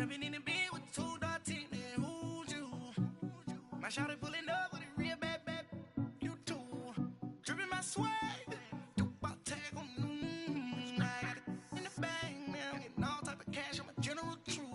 Jumping in the bed with two dark teeth, man, who's you? My shawty pulling up with a real bad, you too. Dripping my swag, do my tag on, I got it in the bag, man, I'm getting all type of cash, I'm a general truth.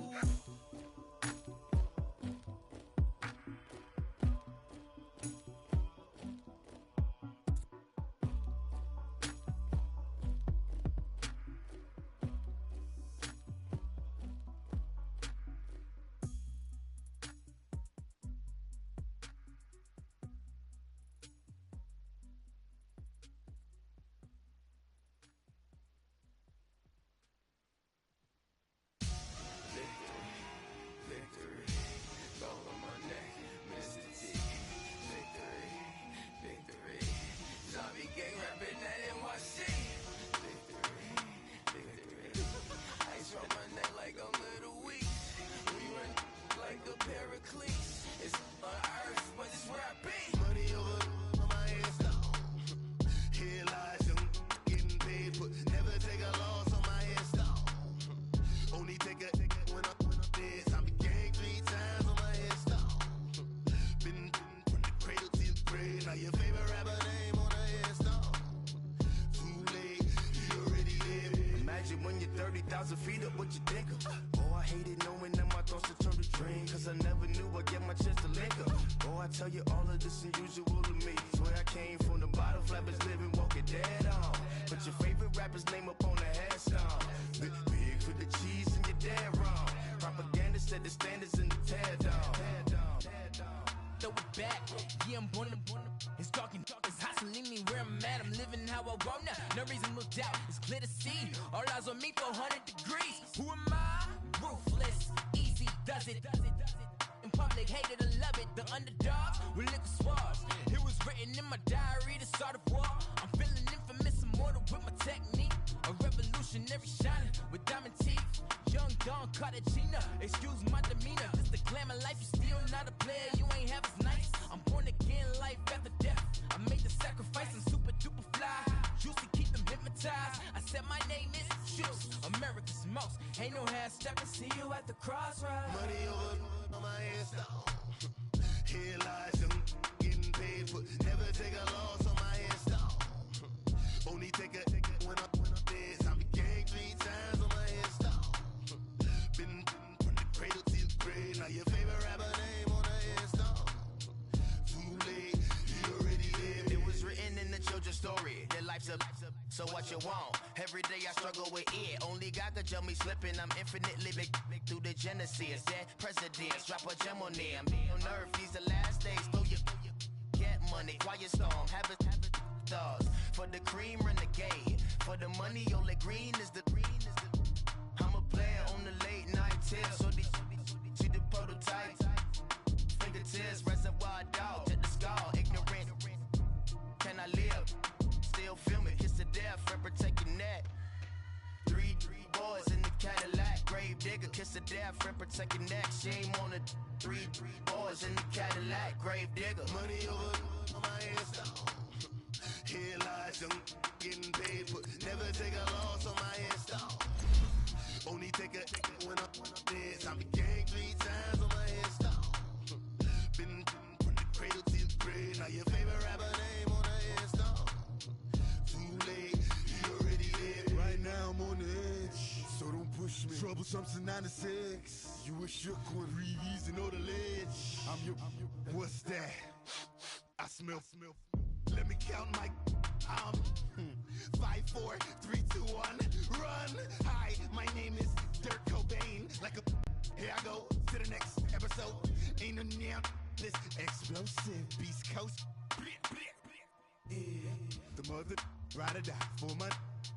Feet up, what you think of? Oh, I hated knowing that my thoughts would turn to dream, cause I never knew I'd get my chance to link up. Oh, I tell you all of this unusual to me. Swear I came from the bottom, flappers living, walking dead on. Put your favorite rapper's name up on the headstone. Big for the cheese and you're dead wrong. Propaganda set the standards in the tear down. Throw it back, yeah, I'm born to it's talking, it's hustling me where I'm at. I'm living how I want now. No reason to doubt, it's clear to see. All eyes on me, 400 degrees. Who am I? Ruthless, easy, does it. In public, hate it or love it. The underdogs with liquor swabs. It was written in my diary to start a war. I'm feeling infamous, immortal with my technique. A revolutionary shining with diamond teeth. Young Don Cartagena, excuse my demeanor. This the glamour life, you still not a player. You ain't half as nice. I'm born again, life after death. I made the sacrifice and super duper fly. Juicy, keep them hypnotized. I said my name is Juice, America's most. Ain't no half stepping, see you at the crossroads. Money over on my headstone. Here lies young, getting paid for. Never take a loss on my headstone. Only take a when I'm dead. I be gang 3 times on my headstone. Been from the cradle to the grave. Now your favorite rapper name on the headstone. Too late, you already lived. It was written in the children's story. Their life's a so what you want? Every day I struggle with it. Only God could jump me slipping. I'm infinitely big through the genesis. Dead presidents, drop a gem on them. On earth, these the last days. Throw your get money, quiet storm. Have it stars. For the cream, renegade. For the money, only green is the. I'm a player on the late night tips. So see the prototype. Fingertips, reservoir dog. Check the skull, ignorant. Can I live? Still feel me, kiss to death, and protect your neck. Three boys in the Cadillac, grave digger, kiss to death, and protect your neck. Shame on the three boys in the Cadillac, grave digger. Money over on my headstone. Here lies young, getting paid for. Never take a loss on my headstone. Only take a when I'm dead. I be gang 3 times on my headstone. Been from the cradle to the grave. Now your favorite rapper name on the headstone. Too late, you already lived. Right now I'm on the edge, so don't push me. Troublesome to 96. You a shook one, breathe easy, know the ledge. I'm your, what's that? I smell. Let me count my 5, 4, 3, 2, 1, run. Hi, my name is Dirk Cobain. Like a here I go to the next episode. Ain't no now this explosive Beast Coast. Yeah. The mother ride or die for my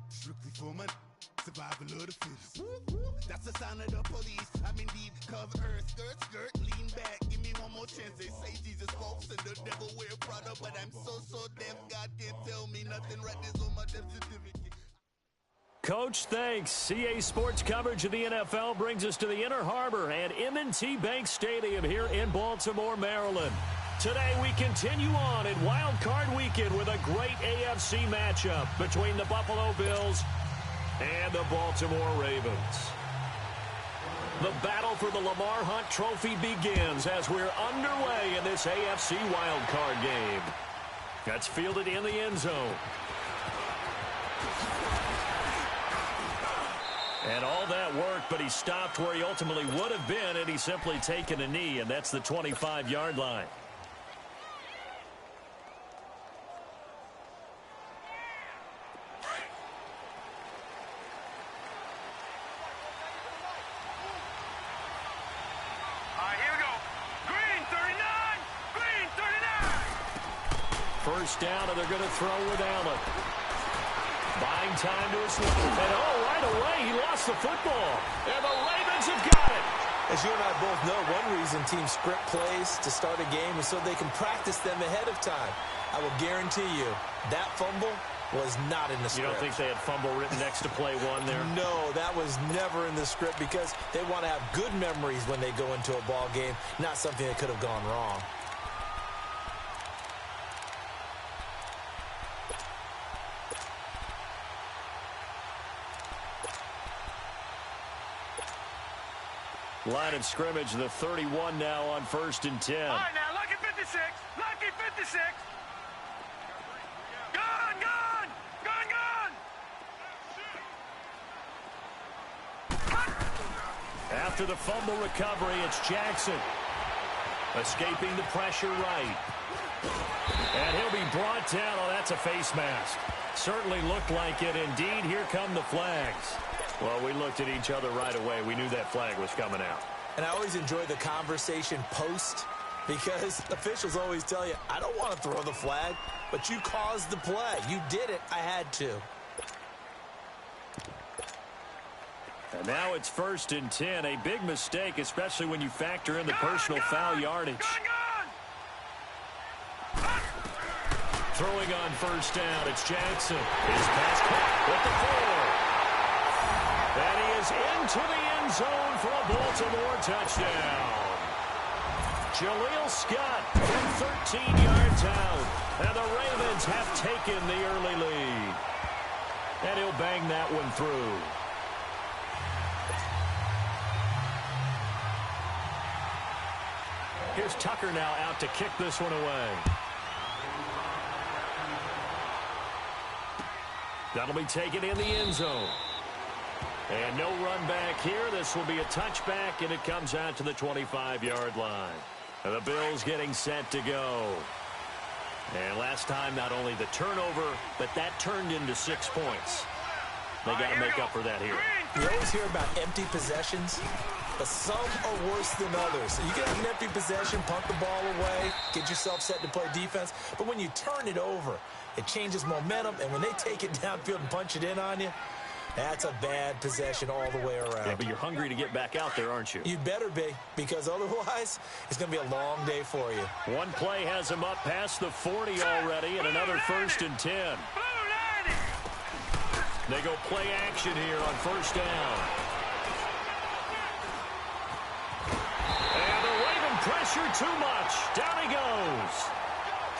strictly for my survival of the fittest. That's the sign of the police. I'm in deep cover earth, skirt, lean back. Give me one more chance. They say Jesus walks and the devil wear Prada, but I'm so deaf. God can't tell me nothing. Right there's on my death certificate. Coach, thanks. CA Sports coverage of the NFL brings us to the Inner Harbor and M&T Bank Stadium here in Baltimore, Maryland. Today we continue on in Wild Card Weekend with a great AFC matchup between the Buffalo Bills and the Baltimore Ravens. The battle for the Lamar Hunt Trophy begins as we're underway in this AFC wildcard game. That's fielded in the end zone. And all that work, but he stopped where he ultimately would have been, and he's simply taken a knee, and that's the 25-yard line. First down, and they're going to throw with Allen. Buying time to his left. And right away, he lost the football. And the Ravens have got it. As you and I both know, one reason teams script plays to start a game is so they can practice them ahead of time. I will guarantee you, that fumble was not in the script. You don't think they had fumble written next to play one there? No, that was never in the script because they want to have good memories when they go into a ball game, not something that could have gone wrong. Line of scrimmage, the 31 now on 1st and 10. All right, now, lucky 56. Lucky 56. Gun, gun, gun, gun. After the fumble recovery, it's Jackson. Escaping the pressure right. And he'll be brought down. Oh, that's a face mask. Certainly looked like it. Indeed, here come the flags. Well, we looked at each other right away. We knew that flag was coming out. And I always enjoy the conversation post because officials always tell you, I don't want to throw the flag, but you caused the play. You did it. I had to. And now it's 1st and 10. A big mistake, especially when you factor in the personal foul yardage. Throwing on 1st down, it's Jackson. His pass caught with the 4. And he is into the end zone for a Baltimore touchdown. Jaleel Scott from 13 yards out. And the Ravens have taken the early lead. And he'll bang that one through. Here's Tucker now out to kick this one away. That'll be taken in the end zone. And no run back here. This will be a touchback, and it comes out to the 25-yard line. And the Bills getting set to go. And last time, not only the turnover, but that turned into 6 points. They got to make up for that here. You always hear about empty possessions, but some are worse than others. So you can have an empty possession, punt the ball away, get yourself set to play defense. But when you turn it over, it changes momentum, and when they take it downfield and punch it in on you, that's a bad possession all the way around. Yeah, but you're hungry to get back out there, aren't you? You'd better be, because otherwise it's going to be a long day for you. One play has him up past the 40 already, and another 1st and 10. They go play action here on 1st down. And the Raven pressure too much. Down he goes.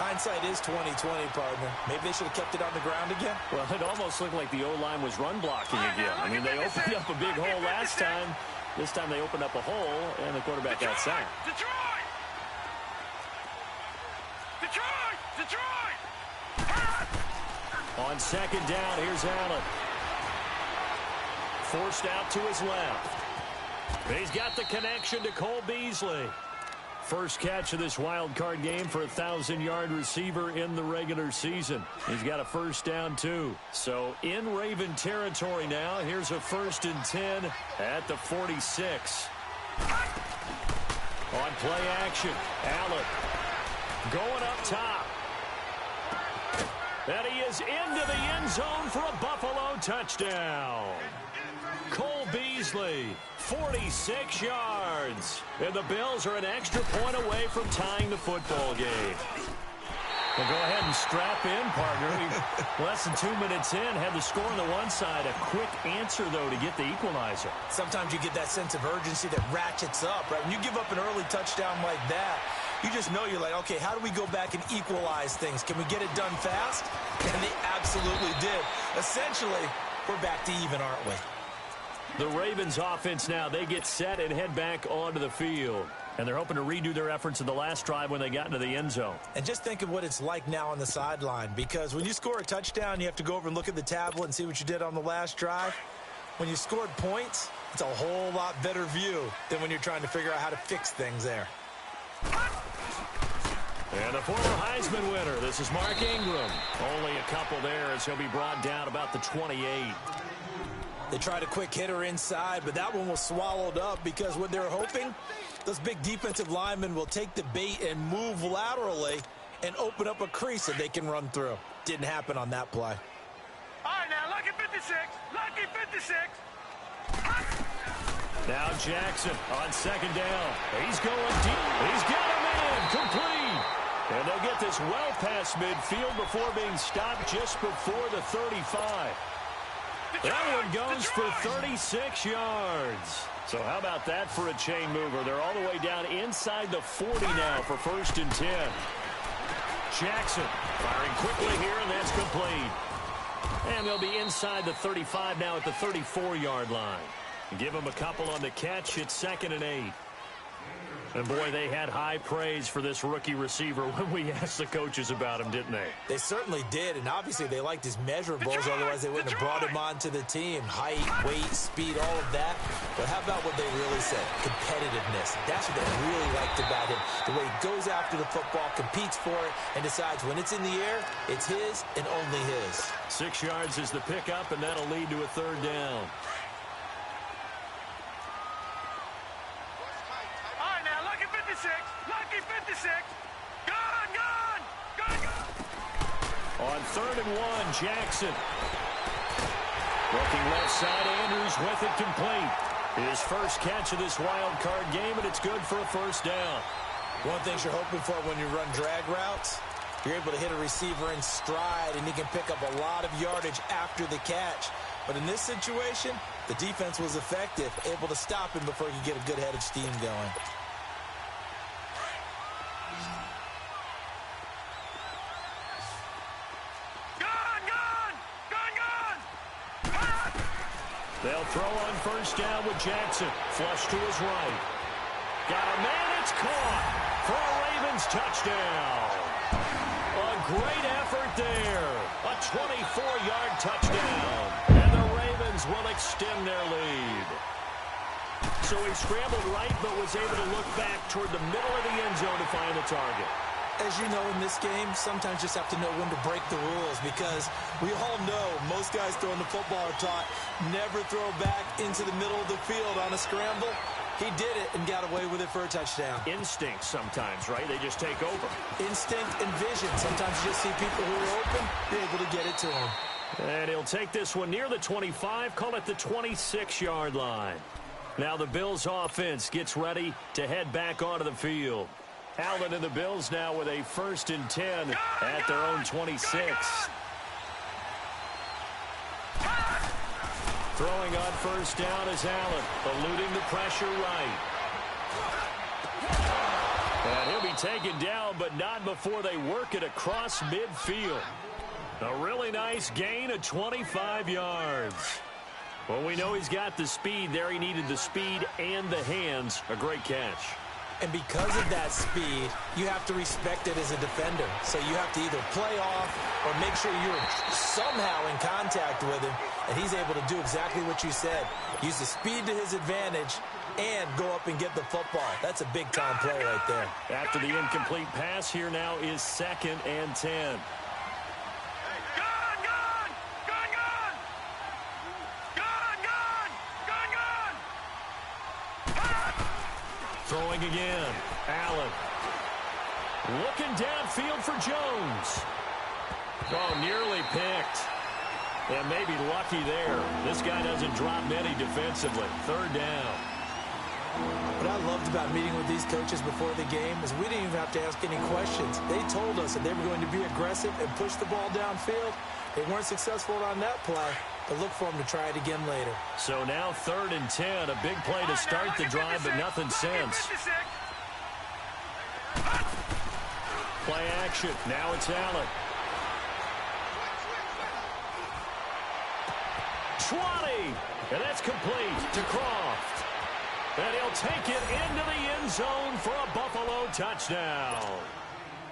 Hindsight is 20/20, partner. Maybe they should have kept it on the ground again. Well, it almost looked like the O-line was run blocking again. I mean, they opened up a big hole last time. This time they opened up a hole, and the quarterback got sacked. Detroit! Detroit! Detroit! On 2nd down, here's Allen. Forced out to his left. He's got the connection to Cole Beasley. First catch of this wild card game for a 1,000-yard receiver in the regular season. He's got a 1st down, too. So in Raven territory now. Here's a 1st and 10 at the 46. On play action, Allen going up top. And he is into the end zone for a Buffalo touchdown. Cole Beasley, 46 yards. And the Bills are an extra point away from tying the football game. Well, go ahead and strap in, partner. Less than 2 minutes in, had the score on the one side. A quick answer, though, to get the equalizer. Sometimes you get that sense of urgency that ratchets up, right? When you give up an early touchdown like that, you just know you're like, okay, how do we go back and equalize things? Can we get it done fast? And they absolutely did. Essentially, we're back to even, aren't we? The Ravens offense now, they get set and head back onto the field. And they're hoping to redo their efforts in the last drive when they got into the end zone. And just think of what it's like now on the sideline, because when you score a touchdown, you have to go over and look at the tablet and see what you did on the last drive. When you scored points, it's a whole lot better view than when you're trying to figure out how to fix things there. And the former Heisman winner, this is Mark Ingram. Only a couple there as he'll be brought down about the 28. They tried a quick hitter inside, but that one was swallowed up because what they're hoping, those big defensive linemen will take the bait and move laterally and open up a crease that they can run through. Didn't happen on that play. All right, now, lucky 56. Lucky 56. Now Jackson on second down. He's going deep. He's got a man complete. And they'll get this well past midfield before being stopped just before the 35. That one goes for 36 yards. So how about that for a chain mover? They're all the way down inside the 40 now for 1st and 10. Jackson firing quickly here, and that's complete. And they'll be inside the 35 now at the 34-yard line. Give them a couple on the catch. It's 2nd and 8. And, boy, they had high praise for this rookie receiver when we asked the coaches about him, didn't they? They certainly did, and obviously they liked his measurables, otherwise they wouldn't have brought him onto the team. Height, weight, speed, all of that. But how about what they really said? Competitiveness. That's what they really liked about him. The way he goes after the football, competes for it, and decides when it's in the air, it's his and only his. 6 yards is the pickup, and that'll lead to a 3rd down. Lucky 56. Gone. On 3rd and 1, Jackson. Looking left side, Andrews with it complete. His first catch of this wild card game, and it's good for a 1st down. One thing you're hoping for when you run drag routes, you're able to hit a receiver in stride, and he can pick up a lot of yardage after the catch. But in this situation, the defense was effective, able to stop him before he could get a good head of steam going. They'll throw on 1st down with Jackson. Flush to his right. Got a man, it's caught for a Ravens touchdown. A great effort there. A 24-yard touchdown. And the Ravens will extend their lead. So he scrambled right, but was able to look back toward the middle of the end zone to find the target. As you know, in this game, sometimes you just have to know when to break the rules, because we all know most guys throwing the football are taught never throw back into the middle of the field on a scramble. He did it and got away with it for a touchdown. Instinct sometimes, right? They just take over. Instinct and vision. Sometimes you just see people who are open, you're able to get it to them. And he'll take this one near the 25, call it the 26-yard line. Now the Bills offense gets ready to head back onto the field. Allen and the Bills now with a 1st and 10 at their own 26. Throwing on 1st down is Allen, eluding the pressure right. And he'll be taken down, but not before they work it across midfield. A really nice gain of 25 yards. Well, we know he's got the speed there. He needed the speed and the hands. A great catch. And because of that speed, you have to respect it as a defender. So you have to either play off or make sure you're somehow in contact with him. And he's able to do exactly what you said. Use the speed to his advantage and go up and get the football. That's a big-time play right there. After the incomplete pass, here now is 2nd and 10. Throwing again. Allen. Looking downfield for Jones. Oh, nearly picked. And maybe lucky there. This guy doesn't drop many defensively. 3rd down. What I loved about meeting with these coaches before the game is we didn't even have to ask any questions. They told us that they were going to be aggressive and push the ball downfield. They weren't successful on that play, but look for them to try it again later. So now 3rd and 10, a big play to start the drive, but nothing since. Play action. Now it's Allen. 20. And that's complete to Croft. And he'll take it into the end zone for a Buffalo touchdown.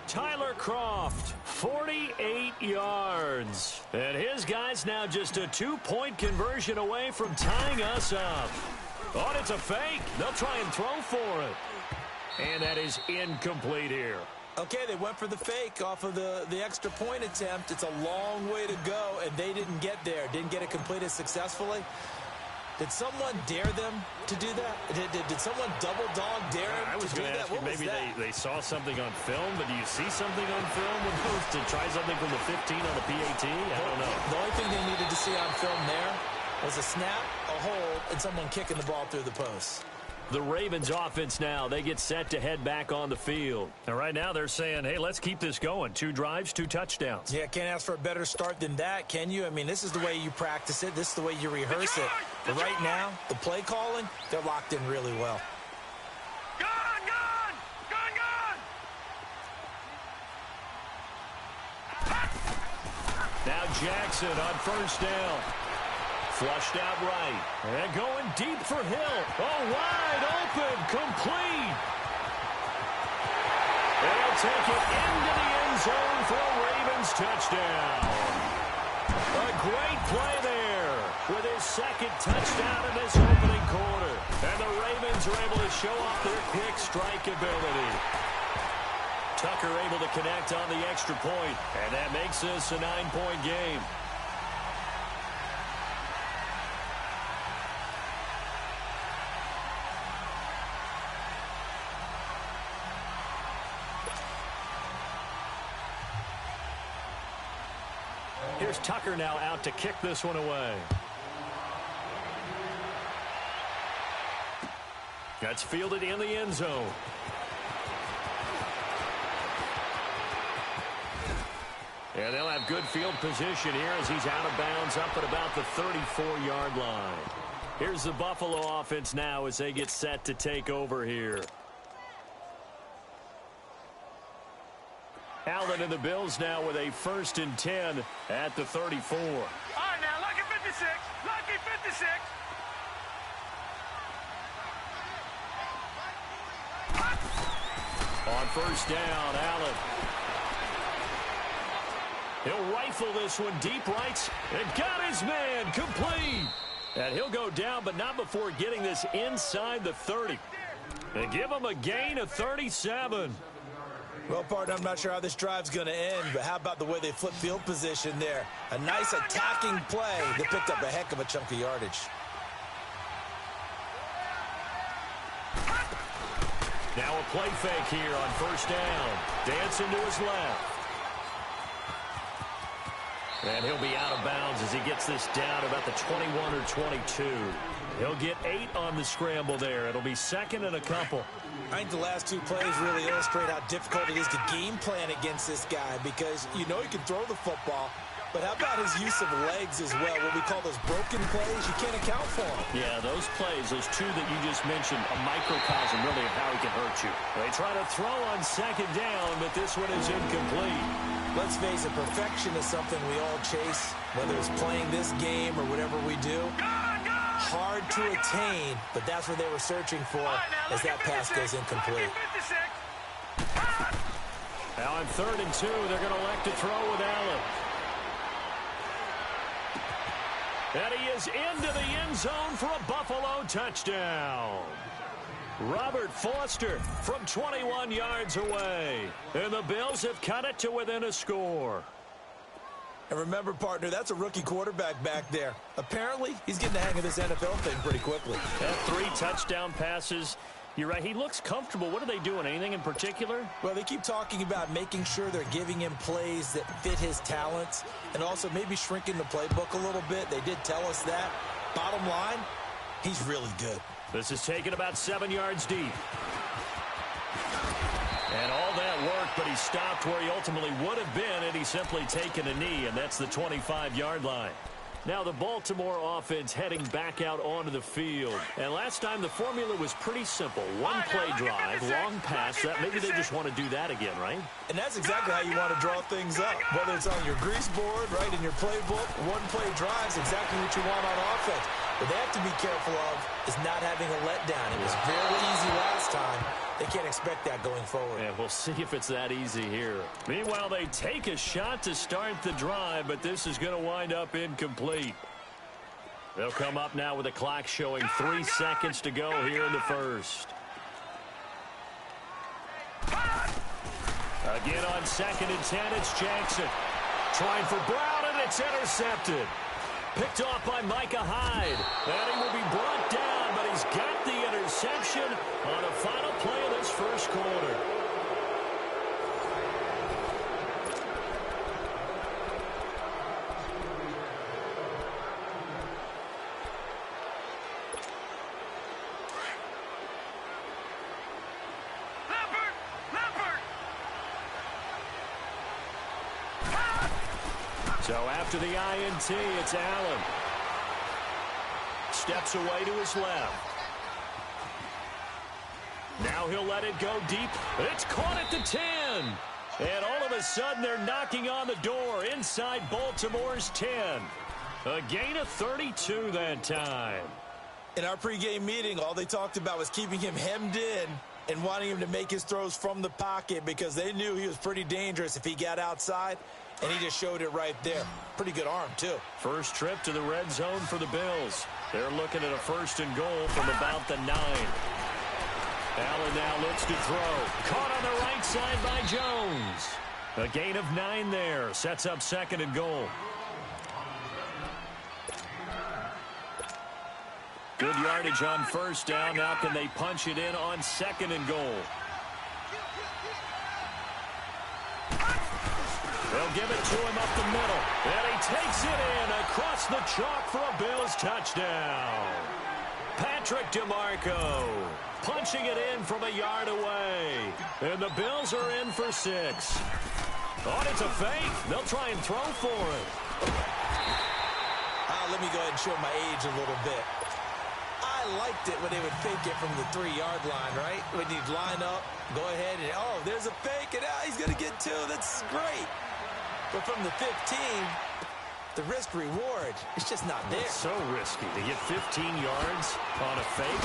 Tyler Croft, 48 yards. And his guy's now just a 2-point conversion away from tying us up. Oh, it's a fake. They'll try and throw for it. And that is incomplete here. Okay, they went for the fake off of the extra point attempt. It's a long way to go, and they didn't get there. Didn't get it completed successfully. Did someone dare them to do that? Did someone double dog dare them I was to do going to that? ask you, maybe they saw something on film, but do you see something on film when supposed to try something from the 15 on the PAT? I don't know. The only thing they needed to see on film there was a snap, a hold, and someone kicking the ball through the post. The Ravens offense now, they get set to head back on the field. And right now they're saying, hey, let's keep this going. 2 drives, 2 touchdowns. Yeah, can't ask for a better start than that, can you? I mean, this is the way you practice it. This is the way you rehearse it. But right now, the play calling, they're locked in really well. Now Jackson on first down. Flushed out right. And going deep for Hill. Oh, wide open. Complete. They'll take it into the end zone for a Ravens touchdown. A great play there with his second touchdown in this opening quarter. And the Ravens are able to show off their quick strike ability. Tucker able to connect on the extra point, and that makes this a 9-point game. Here's Tucker now out to kick this one away. That's fielded in the end zone. And they'll have good field position here as he's out of bounds up at about the 34-yard line. Here's the Buffalo offense now as they get set to take over here. Allen and the Bills now with a 1st and 10 at the 34. All right, now, lucky 56. Lucky 56. On first down, Allen. He'll rifle this one deep right and got his man complete. And he'll go down, but not before getting this inside the 30. And give him a gain of 37. Well, partner, I'm not sure how this drive's going to end, but how about the way they flip field position there? A nice attacking play that picked up a heck of a chunk of yardage. Now a play fake here on first down. Dancing to his left. And he'll be out of bounds as he gets this down about the 21 or 22. He'll get 8 on the scramble there. It'll be 2nd and a couple. I think the last 2 plays really illustrate how difficult it is to game plan against this guy because you know he can throw the football, but how about his use of legs as well? What we call those broken plays, you can't account for them. Yeah, those plays, those 2 that you just mentioned, a microcosm really of how he can hurt you. They try to throw on 2nd down, but this one is incomplete. Let's face it, perfection is something we all chase, whether it's playing this game or whatever we do. Hard to attain, but that's what they were searching for as that pass goes incomplete. Now on 3rd and 2, they're going to elect to throw with Allen. And he is into the end zone for a Buffalo touchdown. Robert Foster from 21 yards away. And the Bills have cut it to within a score. And remember, partner, that's a rookie quarterback back there. Apparently, he's getting the hang of this NFL thing pretty quickly. Had 3 touchdown passes. You're right, he looks comfortable. What are they doing? Anything in particular? Well, they keep talking about making sure they're giving him plays that fit his talents and also maybe shrinking the playbook a little bit. They did tell us that. Bottom line, he's really good. This is taken about 7 yards deep. And all that work, but he stopped where he ultimately would have been, and he's simply taken a knee, and that's the 25-yard line. Now the Baltimore offense heading back out onto the field. And last time the formula was pretty simple. One-play drive, long pass. Maybe they just want to do that again, right? And that's exactly how you want to draw things up. Whether it's on your grease board, right, in your playbook, one-play drive is exactly what you want on offense. What they have to be careful of is not having a letdown. It was very easy last time. They can't expect that going forward. Yeah, we'll see if it's that easy here. Meanwhile, they take a shot to start the drive, but this is going to wind up incomplete. They'll come up now with a clock showing 3 seconds to go here in the first. Again on 2nd and 10, it's Jackson. Trying for Brown, and it's intercepted. Picked off by Micah Hyde. And he will be brought down, but he's got the interception on the final play of this first quarter. So after the INT, it's Allen. Steps away to his left. Now he'll let it go deep. It's caught at the 10. And all of a sudden, they're knocking on the door inside Baltimore's 10. A gain of 32 that time. In our pregame meeting, all they talked about was keeping him hemmed in and wanting him to make his throws from the pocket because they knew he was pretty dangerous if he got outside. And he just showed it right there. Pretty good arm, too. First trip to the red zone for the Bills. They're looking at a 1st and goal from about the 9. Allen now looks to throw. Caught on the right side by Jones. A gain of 9 there. Sets up 2nd and goal. Good yardage on 1st down. Now can they punch it in on 2nd and goal? They'll give it to him up the middle. And he takes it in across the chalk for a Bills touchdown. Patrick DeMarco punching it in from a yard away. And the Bills are in for 6. Oh, it's a fake. They'll try and throw for it. Let me go ahead and show my age a little bit. I liked it when they would fake it from the 3-yard line, right? When you'd line up, go ahead and, oh, there's a fake, and he's going to get 2. That's great. But from the 15, the risk-reward, it's just not there. It's so risky to get 15 yards on a fake.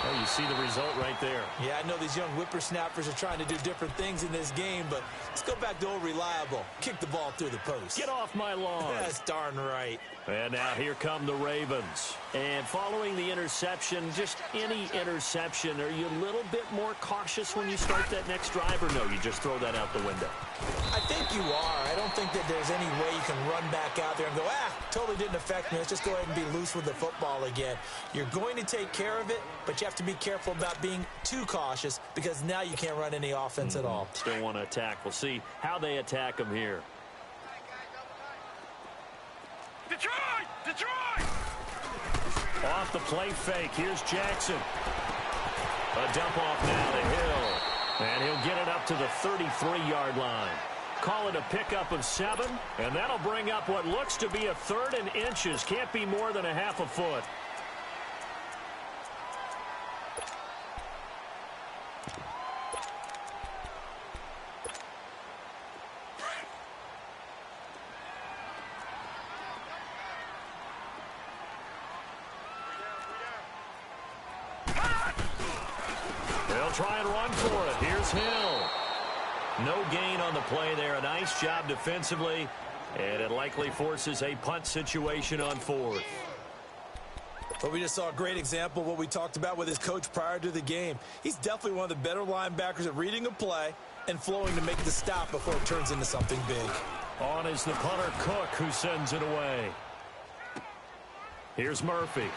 Oh, you see the result right there. Yeah, I know these young whippersnappers are trying to do different things in this game, but let's go back to old reliable. Kick the ball through the post. Get off my lawn. That's darn right. And now here come the Ravens. And following the interception, just any interception, are you a little bit more cautious when you start that next drive, or no, you just throw that out the window? I think you are. I don't think that there's any way you can run back out there and go, totally didn't affect me. Let's just go ahead and be loose with the football again. You're going to take care of it, but you have to be careful about being too cautious because now you can't run any offense at all. Still want to attack. We'll see how they attack them here. Detroit! Detroit! Off the play fake. Here's Jackson. A dump off now to Hill. And he'll get it up to the 33-yard line. Call it a pickup of 7. And that'll bring up what looks to be a 3rd and inches. Can't be more than a half a foot. Try and run for it. Here's Hill. No gain on the play there. A nice job defensively. And it likely forces a punt situation on 4th. But we just saw a great example of what we talked about with his coach prior to the game. He's definitely one of the better linebackers at reading a play and flowing to make the stop before it turns into something big. On is the punter Cook, who sends it away. Here's Murphy.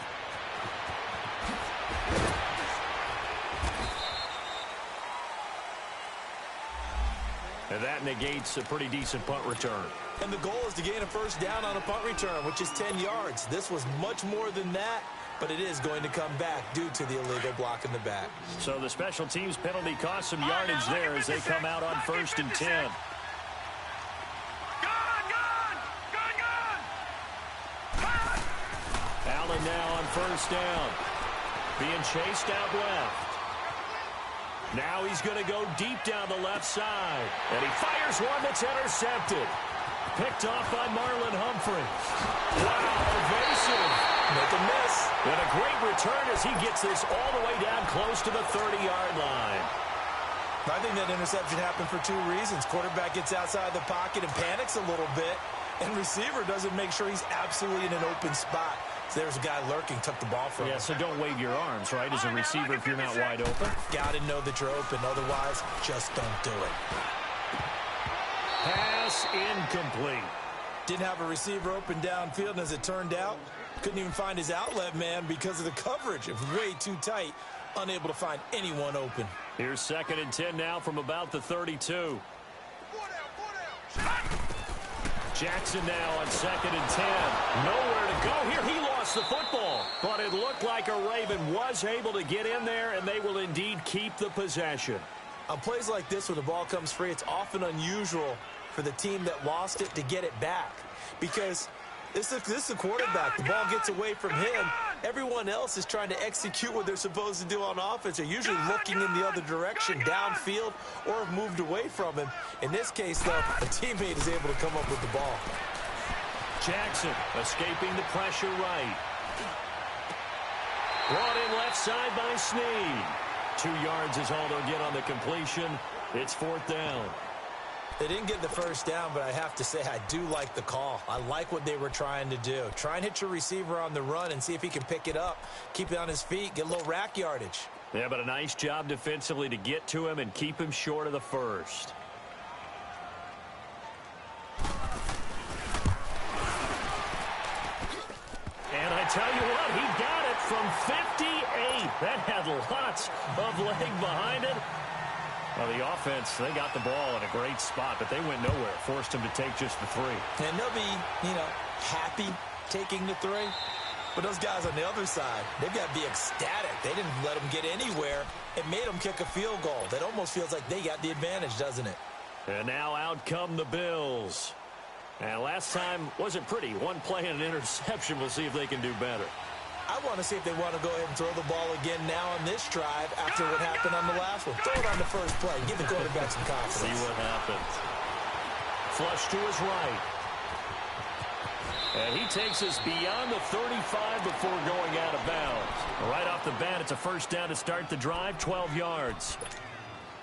And that negates a pretty decent punt return. And the goal is to gain a 1st down on a punt return, which is 10 yards. This was much more than that, but it is going to come back due to the illegal block in the back. So the special teams penalty cost some yardage there as they come out on 1st and 10. now on first down. Being chased out left. Now he's going to go deep down the left side. And he fires one that's intercepted. Picked off by Marlon Humphrey. Wow, evasive. Make a miss. And a great return as he gets this all the way down close to the 30-yard line. I think that interception happened for two reasons. Quarterback gets outside the pocket and panics a little bit, and receiver doesn't make sure he's absolutely in an open spot. So there's a guy lurking, took the ball from him. Yeah, so don't wave your arms, right, as a receiver if you're not wide open. Got to know that you're open. Otherwise, just don't do it. Pass incomplete. Didn't have a receiver open downfield, and as it turned out, couldn't even find his outlet man because of the coverage. It was way too tight, unable to find anyone open. Here's 2nd and 10 now from about the 32. Jackson now on 2nd and 10. Nowhere to go here. He lost the football. But it looked like a Raven was able to get in there, and they will indeed keep the possession. On plays like this where the ball comes free, it's often unusual for the team that lost it to get it back. Because this is the quarterback. The ball gets away from him. Everyone else is trying to execute what they're supposed to do on offense. They're usually looking in the other direction, downfield, or have moved away from him. In this case, though, a teammate is able to come up with the ball. Jackson escaping the pressure right. Brought in left side by Snead. 2 yards is all they'll get on the completion. It's 4th down. They didn't get the first down, but I have to say I do like the call. I like what they were trying to do. Try and hit your receiver on the run and see if he can pick it up. Keep it on his feet, get a little rack yardage. Yeah, but a nice job defensively to get to him and keep him short of the first. And I tell you what, he got it from 58. That had lots of leg behind it. Well, the offense, they got the ball in a great spot, but they went nowhere. Forced him to take just the 3. And they'll be, happy taking the 3. But those guys on the other side, they've got to be ecstatic. They didn't let them get anywhere. It made them kick a field goal. That almost feels like they got the advantage, doesn't it? And now out come the Bills. And last time wasn't pretty. One play and an interception. We'll see if they can do better. I want to see if they want to go ahead and throw the ball again now on this drive after what happened on the last one. Throw it on the first play. Give the quarterback some confidence. See what happens. Flush to his right. And he takes us beyond the 35 before going out of bounds. Right off the bat, it's a first down to start the drive, 12 yards.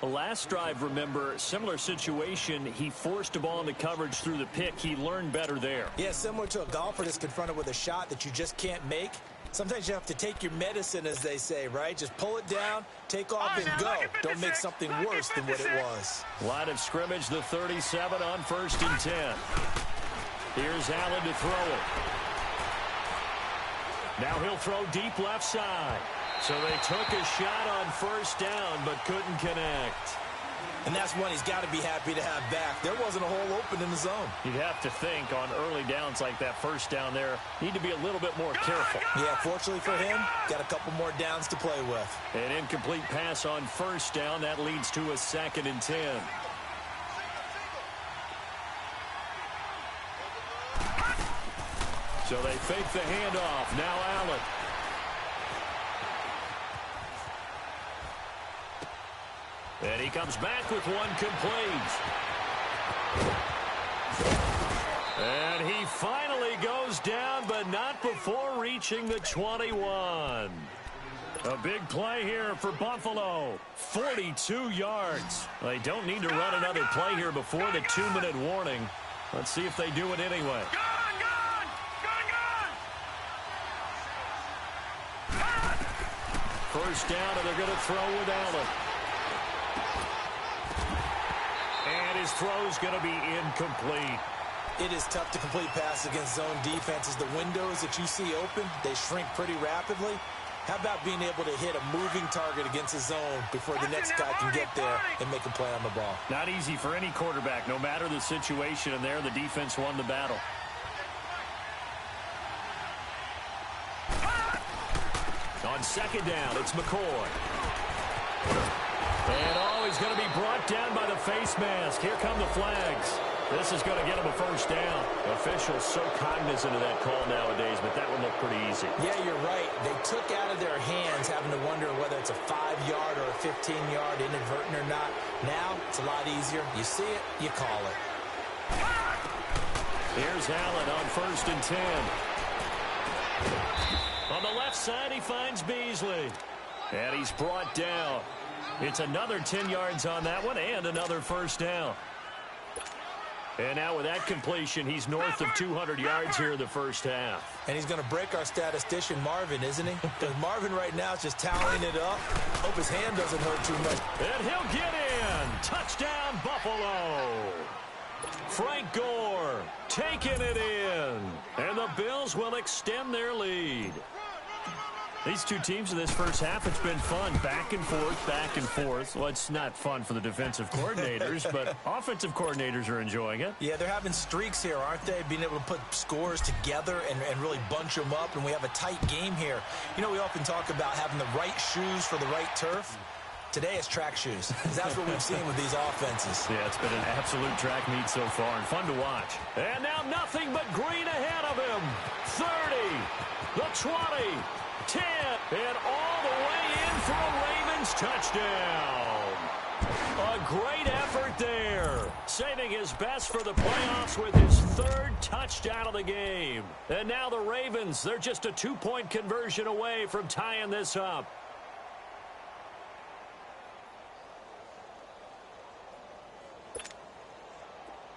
The last drive, remember, similar situation. He forced a ball into coverage through the pick. He learned better there. Yeah, similar to a golfer that's confronted with a shot that you just can't make. Sometimes you have to take your medicine, as they say, right? Just pull it down, take off, and go. Don't make something worse than what it was. Line of scrimmage, the 37 on 1st and 10. Here's Allen to throw it. Now he'll throw deep left side. So they took a shot on first down, but couldn't connect. And that's one he's got to be happy to have back. There wasn't a hole open in the zone. You'd have to think on early downs like that first down there, need to be a little bit more careful. Yeah, fortunately for him, got a couple more downs to play with. An incomplete pass on first down. That leads to a 2nd and 10. So they fake the handoff. Now Allen. And he comes back with one complete. And he finally goes down, but not before reaching the 21. A big play here for Buffalo. 42 yards. They don't need to run another play here before the 2-minute warning. Let's see if they do it anyway. First down, and they're going to throw with Allen. And his throw's going to be incomplete. It is tough to complete passes against zone defenses. The windows that you see open, they shrink pretty rapidly. How about being able to hit a moving target against a zone before the next guy can get there and make a play on the ball? Not easy for any quarterback, no matter the situation, and there the defense won the battle. On second down, it's McCoy. And he's going to be brought down by the face mask. Here come the flags. This is going to get him a first down. Officials so cognizant of that call nowadays, but that one looked pretty easy. Yeah, you're right. They took out of their hands having to wonder whether it's a 5-yard or a 15-yard inadvertent or not. Now, it's a lot easier. You see it, you call it. Here's Allen on 1st and 10. On the left side, he finds Beasley. And he's brought down. It's another 10 yards on that one and another first down. And now with that completion, he's north of 200 yards here in the first half. And he's going to break our statistician, Marvin, isn't he? Because Marvin right now is just tallying it up. Hope his hand doesn't hurt too much. And he'll get in. Touchdown, Buffalo. Frank Gore taking it in. And the Bills will extend their lead. These two teams in this first half, it's been fun. Back and forth, back and forth. Well, it's not fun for the defensive coordinators, but offensive coordinators are enjoying it. Yeah, they're having streaks here, aren't they? Being able to put scores together and really bunch them up, and we have a tight game here. You know, we often talk about having the right shoes for the right turf. Today it's track shoes. That's what we've seen with these offenses. Yeah, it's been an absolute track meet so far and fun to watch. And now nothing but green ahead of him. 30, the 20, 10, and all the way in for a Ravens touchdown. A great effort there. Saving his best for the playoffs with his 3rd touchdown of the game. And now the Ravens, they're just a 2-point conversion away from tying this up.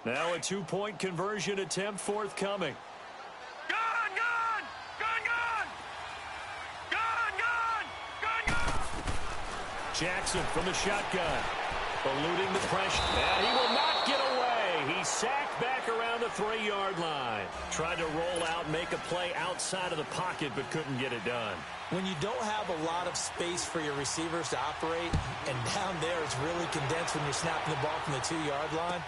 Now a 2-point conversion attempt forthcoming. Jackson from the shotgun, eluding the pressure, and he will not get away. He's sacked back around the 3-yard line. Tried to roll out, make a play outside of the pocket, but couldn't get it done. When you don't have a lot of space for your receivers to operate, and down there it's really condensed when you're snapping the ball from the 2-yard line,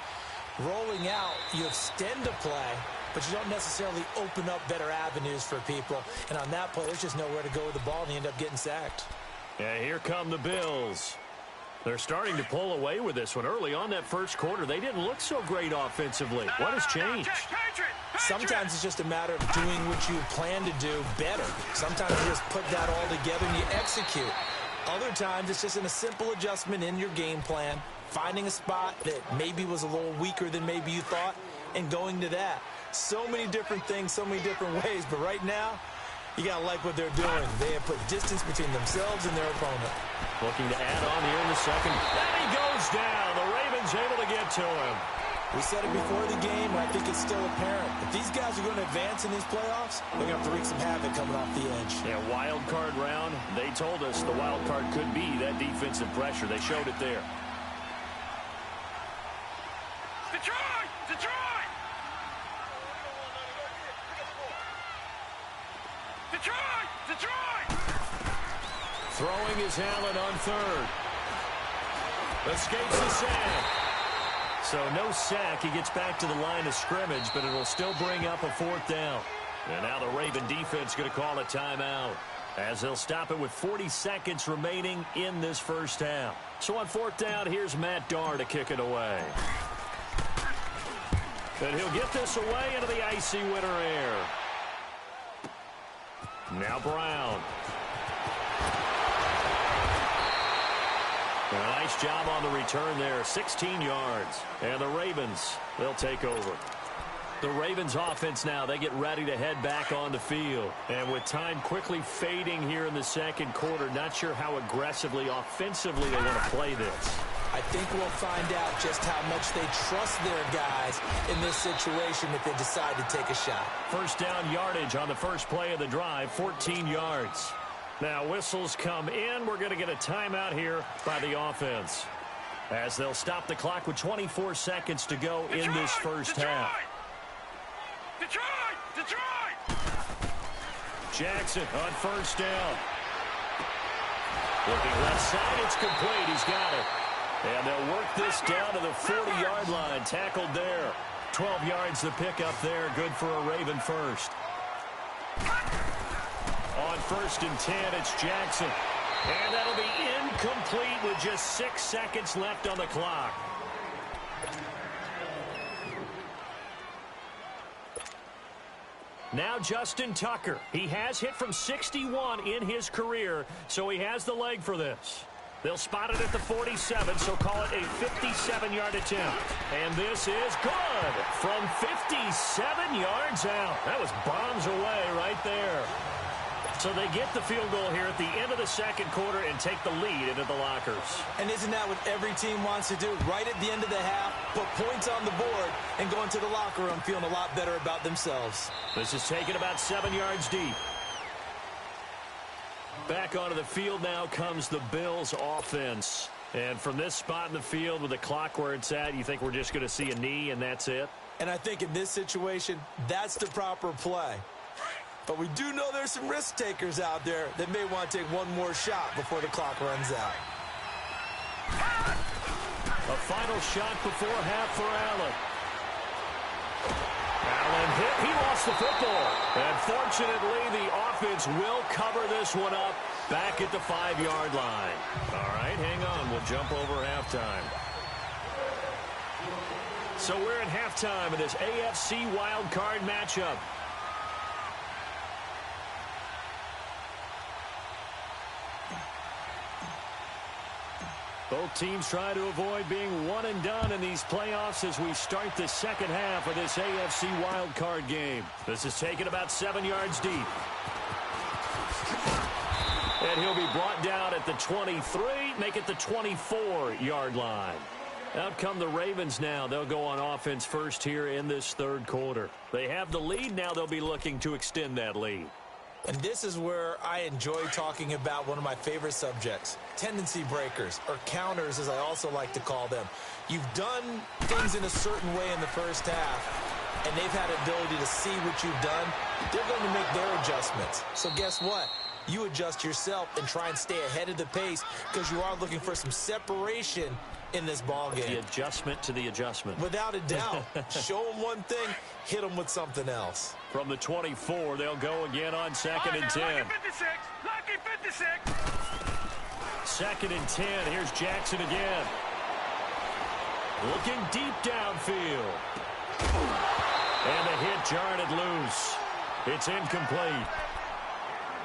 rolling out, you extend a play, but you don't necessarily open up better avenues for people. And on that play, there's just nowhere to go with the ball, and you end up getting sacked. Yeah, here come the Bills. They're starting to pull away with this one. Early on that first quarter, they didn't look so great offensively. What has changed? Sometimes it's just a matter of doing what you plan to do better. Sometimes you just put that all together and you execute. Other times it's just in a simple adjustment in your game plan, finding a spot that maybe was a little weaker than maybe you thought, and going to that. So many different things, so many different ways, but right now, you got to like what they're doing. They have put distance between themselves and their opponent. Looking to add on here in the second. And he goes down. The Ravens able to get to him. We said it before the game, and I think it's still apparent. If these guys are going to advance in these playoffs, they're going to have to wreak some havoc coming off the edge. Yeah, wild card round. They told us the wild card could be that defensive pressure. They showed it there. Detroit! Detroit! Detroit! Detroit! Throwing is Allen on 3rd. Escapes the sack. So no sack. He gets back to the line of scrimmage, but it'll still bring up a 4th down. And now the Raven defense going to call a timeout, as they'll stop it with 40 seconds remaining in this first half. So on 4th down, here's Matt Darr to kick it away. And he'll get this away into the icy winter air. Now Brown. A nice job on the return there. 16 yards. And the Ravens, they'll take over. The Ravens offense now, they get ready to head back on the field. And with time quickly fading here in the second quarter, not sure how aggressively, offensively they want to play this. I think we'll find out just how much they trust their guys in this situation if they decide to take a shot. First down yardage on the first play of the drive, 14 yards. Now whistles come in. We're going to get a timeout here by the offense, as they'll stop the clock with 24 seconds to go in this first half. Detroit! Detroit! Jackson on first down. Looking left side, it's complete. He's got it. And they'll work this down to the 40-yard line. Tackled there. 12 yards to pick up there. Good for a Raven first. On 1st and 10, it's Jackson. And that'll be incomplete with just 6 seconds left on the clock. Now Justin Tucker. He has hit from 61 in his career, so he has the leg for this. They'll spot it at the 47, so call it a 57-yard attempt. And this is good from 57 yards out. That was bombs away right there. So they get the field goal here at the end of the second quarter and take the lead into the lockers. And isn't that what every team wants to do? Right at the end of the half, put points on the board and go into the locker room feeling a lot better about themselves. This is taken about 7 yards deep. Back onto the field now comes the Bills offense. And from this spot in the field with the clock where it's at, you think we're just going to see a knee and that's it? And I think in this situation, that's the proper play. But we do know there's some risk takers out there that may want to take one more shot before the clock runs out. A final shot before half for Allen. Allen hit. He lost the football. And fortunately, the offense will cover this one up back at the 5-yard line. All right, hang on. We'll jump over halftime. So we're at halftime in this AFC wildcard matchup. Both teams try to avoid being one and done in these playoffs as we start the second half of this AFC wildcard game. This is taken about 7 yards deep. And he'll be brought down at the 23, make it the 24-yard line. Out come the Ravens now. They'll go on offense first here in this third quarter. They have the lead. Now they'll be looking to extend that lead. And this is where I enjoy talking about one of my favorite subjects, tendency breakers, or counters as I also like to call them. You've done things in a certain way in the first half, and they've had the ability to see what you've done. They're going to make their adjustments. So guess what? You adjust yourself and try and stay ahead of the pace because you are looking for some separation in this ball game. The adjustment to the adjustment. Without a doubt. Show them one thing, hit them with something else. From the 24, they'll go again on second and 10. Lucky 56. Lucky 56. Second and 10. Here's Jackson again. Looking deep downfield. And the hit jarred it loose. It's incomplete.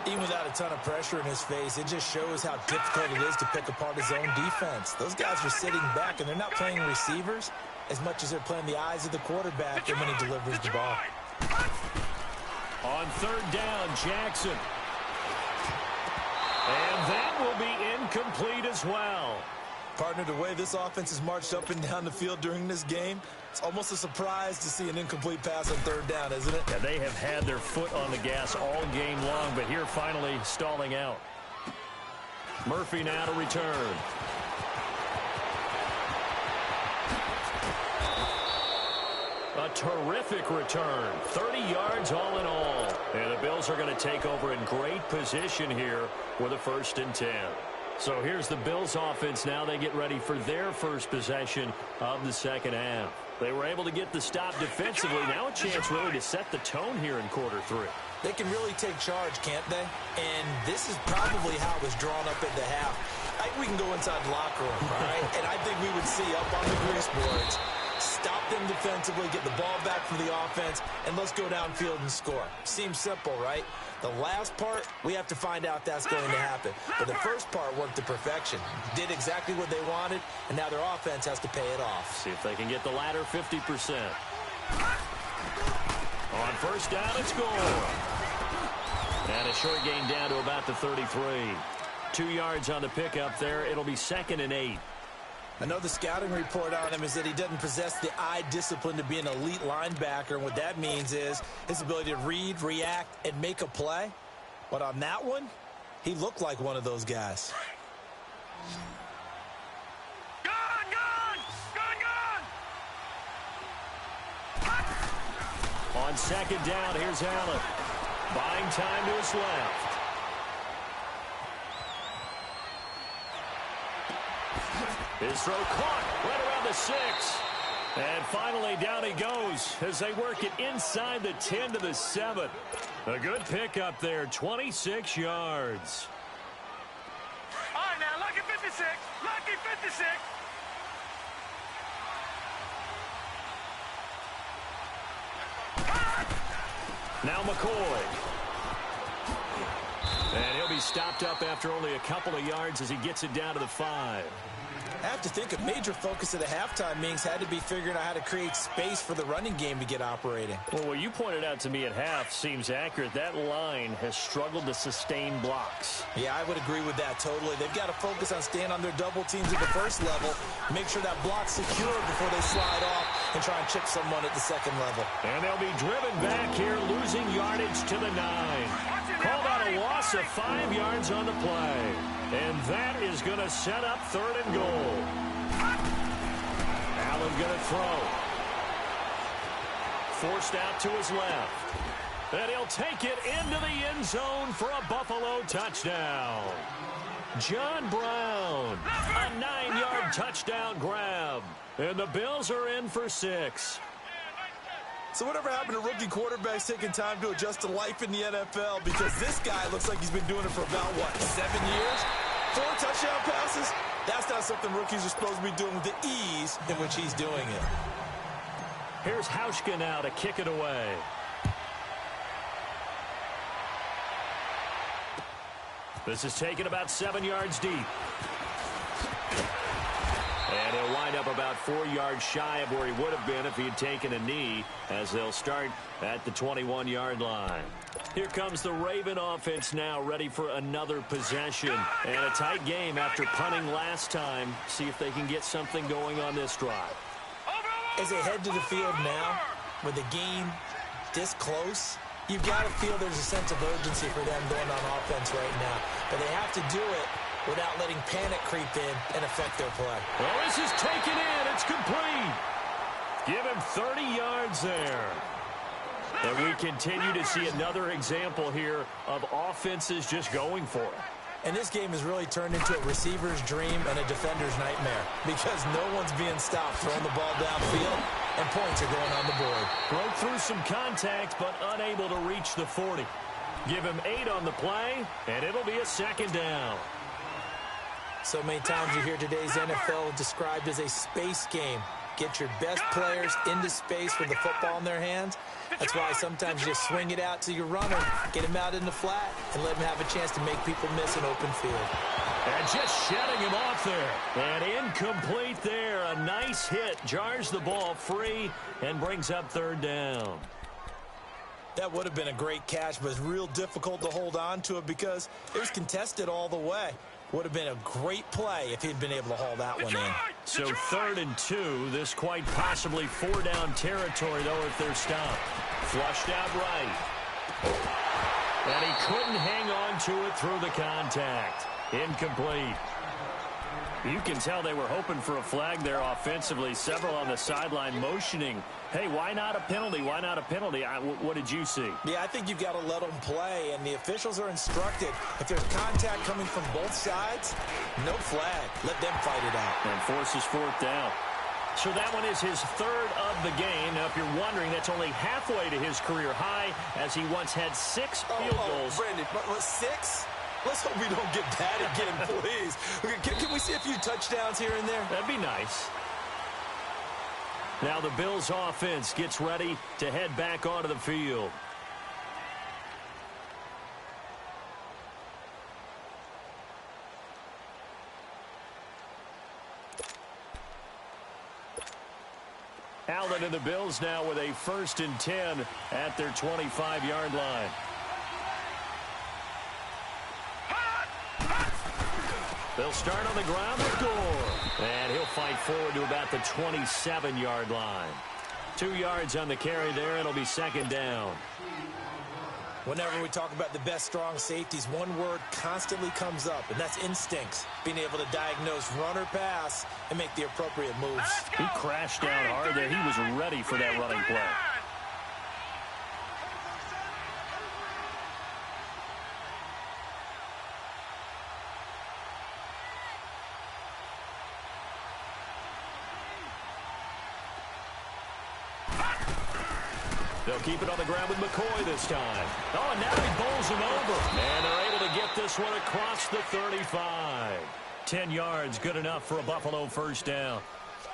Even without a ton of pressure in his face, it just shows how difficult it is to pick apart his own defense. Those guys are sitting back, and they're not playing receivers as much as they're playing the eyes of the quarterback when he delivers the ball. On third down, Jackson. And that will be incomplete as well. Partner, the way this offense has marched up and down the field during this game, it's almost a surprise to see an incomplete pass on third down, isn't it? Yeah, they have had their foot on the gas all game long, but here finally stalling out. Murphy now to return. A terrific return. 30 yards all in all. And the Bills are going to take over in great position here with a 1st and 10. So here's the Bills offense now. They get ready for their first possession of the second half. They were able to get the stop defensively. Now a chance really to set the tone here in quarter 3. They can really take charge, can't they? And this is probably how it was drawn up at the half. I think we can go inside the locker room, all right? And I think we would see up on the grease boards, stop them defensively, get the ball back for the offense, and let's go downfield and score. Seems simple, right? The last part, we have to find out if that's going to happen. But the first part worked to perfection. Did exactly what they wanted, and now their offense has to pay it off. See if they can get the latter 50%. On first down, it's score. And a short gain down to about the 33. 2 yards on the pickup there. It'll be 2nd and 8. I know the scouting report on him is that he doesn't possess the eye discipline to be an elite linebacker. And what that means is his ability to read, react, and make a play. But on that one, he looked like one of those guys. On second down, here's Allen. Buying time to his left. His throw caught right around the 6. And finally down he goes as they work it inside the 10 to the 7. A good pickup there, 26 yards. All right, now, lucky 56. Lucky 56. Now McCoy. And he'll be stopped up after only a couple of yards as he gets it down to the 5. I have to think a major focus of the halftime meetings had to be figuring out how to create space for the running game to get operating. Well, what you pointed out to me at half seems accurate. That line has struggled to sustain blocks. Yeah, I would agree with that totally. They've got to focus on staying on their double teams at the first level, make sure that block's secure before they slide off and try and chip someone at the second level. And they'll be driven back here, losing yardage to the 9. Called out a loss of 5 yards on the play. And that is going to set up 3rd and goal. Allen going to throw. Forced out to his left. And he'll take it into the end zone for a Buffalo touchdown. John Brown, a 9-yard touchdown grab. And the Bills are in for 6. So whatever happened to rookie quarterbacks taking time to adjust to life in the NFL? Because this guy looks like he's been doing it for about, 7 years? 4 touchdown passes? That's not something rookies are supposed to be doing with the ease in which he's doing it. Here's Hauschka now to kick it away. This is taken about 7 yards deep. And he'll wind up about 4 yards shy of where he would have been if he had taken a knee, as they'll start at the 21-yard line. Here comes the Raven offense now, ready for another possession. And a tight game after punting last time. See if they can get something going on this drive. As they head to the field now, with the game this close, you've got to feel there's a sense of urgency for them going on offense right now. But they have to do it without letting panic creep in and affect their play. Well, this is taken in. It's complete. Give him 30 yards there. And we continue to see another example here of offenses just going for it. And this game has really turned into a receiver's dream and a defender's nightmare because no one's being stopped throwing the ball downfield, and points are going on the board. Broke through some contact, but unable to reach the 40. Give him 8 on the play, and it'll be a 2nd down. So many times you hear today's NFL described as a space game. Get your best players into space with the football in their hands. That's why sometimes you just swing it out to your runner, get him out in the flat, and let him have a chance to make people miss an open field. And just shedding him off there. And incomplete there. A nice hit. Jars the ball free and brings up 3rd down. That would have been a great catch, but it's real difficult to hold on to it because it was contested all the way. Would have been a great play if he'd been able to haul that one in. So 3rd and 2. This quite possibly 4-down territory, though, if they're stopped. Flushed out right. And he couldn't hang on to it through the contact. Incomplete. You can tell they were hoping for a flag there offensively. Several on the sideline motioning. Hey, why not a penalty? Why not a penalty? What did you see? Yeah, I think you've got to let them play, and the officials are instructed. If there's contact coming from both sides, no flag. Let them fight it out. And forces 4th down. So that one is his 3rd of the game. Now, if you're wondering, that's only halfway to his career high, as he once had 6 field goals. Brandon, what, 6? Let's hope we don't get that again, please. Can we see a few touchdowns here and there? That'd be nice. Now the Bills offense gets ready to head back onto the field. Allen and the Bills now with a 1st and 10 at their 25-yard line. They'll start on the ground with Gore. And he'll fight forward to about the 27-yard line. 2 yards on the carry there. It'll be 2nd down. Whenever we talk about the best strong safeties, one word constantly comes up, and that's instincts. Being able to diagnose run or pass and make the appropriate moves. He crashed down hard there. He was ready for that running play. They'll keep it on the ground with McCoy this time. Oh, and now he bowls him over. And they're able to get this one across the 35. 10 yards, good enough for a Buffalo 1st down.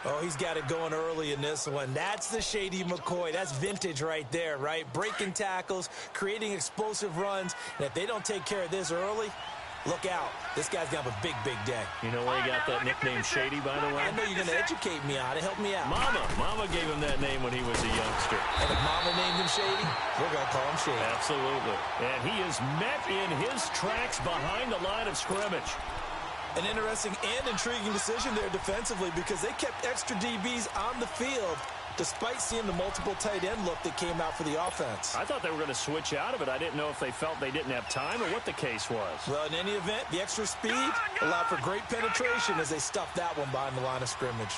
Oh, he's got it going early in this one. That's the Shady McCoy. That's vintage right there, right? Breaking tackles, creating explosive runs. And if they don't take care of this early, look out. This guy's going to have a big, big day. You know where he got that nickname Shady, by the way? I know you're going to educate me on it. Help me out. Mama gave him that name when he was a youngster. And if Mama named him Shady, we're going to call him Shady. Absolutely. And he is met in his tracks behind the line of scrimmage. An interesting and intriguing decision there defensively because they kept extra DBs on the field despite seeing the multiple tight end look that came out for the offense. I thought they were going to switch out of it. I didn't know if they felt they didn't have time or what the case was. Well, in any event, the extra speed allowed for great penetration as they stuffed that one behind the line of scrimmage.